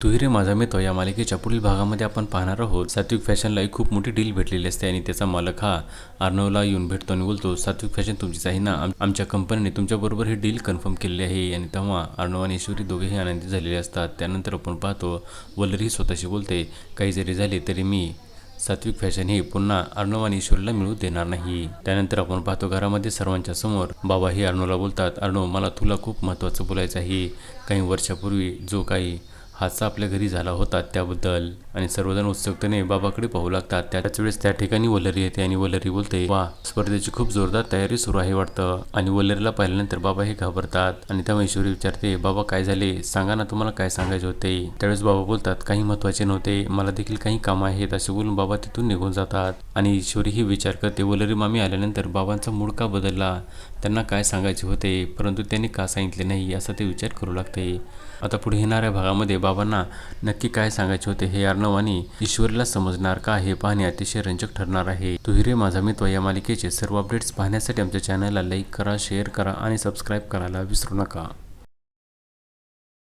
तू रे माझा मित्र या मालिकेच्या पुढील भागामध्ये आपण पाहणार आहोत सात्विक फॅशनला एक खूप मोठी डील भेटलेली असते आणि त्याचा मालक हा अर्णवला येऊन भेटतो आणि बोलतो, सात्विक फॅशन तुमचीच आहे ना, आमच्या कंपनीने तुमच्याबरोबर ही डील कन्फर्म केलेली आहे. आणि तेव्हा अर्णव आणि ईश्वरी दोघेही आनंदित झालेले असतात. त्यानंतर आपण पाहतो वल्लरी स्वतःशी बोलते, काही जरी झाले तरी मी सात्विक फॅशन हे पुन्हा अर्णव आणि ईश्वरीला मिळू देणार नाही. त्यानंतर आपण पाहतो घरामध्ये सर्वांच्या समोर बाबा ही अर्णवला बोलतात, अर्णव मला तुला खूप महत्त्वाचं बोलायचं आहे. काही वर्षापूर्वी जो काही हादसा आपल्या घरी झाला होता त्याबद्दल. आणि सर्वजण उत्सुकतेने बाबाकडे पाहू लागतात. त्याच वेळेस त्या ठिकाणी वल्लरी येते आणि वल्लरी बोलते, वा स्पर्धेची खूप जोरदार तयारी सुरू आहे वाटतं. आणि वल्लरीला पाहिल्यानंतर बाबा हे घाबरतात आणि तेव्हा ईश्वरी विचारते, बाबा काय झाले, सांगा ना, तुम्हाला काय सांगायचे होते. त्यावेळेस बाबा बोलतात, काही महत्त्वाचे नव्हते, मला देखील काही कामं आहेत, असे बोलून बाबा तिथून निघून जातात. आणि ईश्वरी ही विचार करते, वल्लरी मामी आल्यानंतर बाबांचा मूड का बदलला, त्यांना काय सांगायचे होते परंतु त्यांनी का सांगितले नाही, असा ते विचार करू लागते. आता पुढे येणाऱ्या भागामध्ये बाबांना नक्की काय सांगायचे होते हे अर्णव आणि ईश्वरीला समजणार का, हे पाहणे अतिशय रंजक ठरणार आहे. तू रे माझा मित्र या मालिकेचे सर्व अपडेट्स पाहण्यासाठी आमच्या चॅनलला लाईक करा, शेअर करा आणि सबस्क्राईब करायला विसरू नका.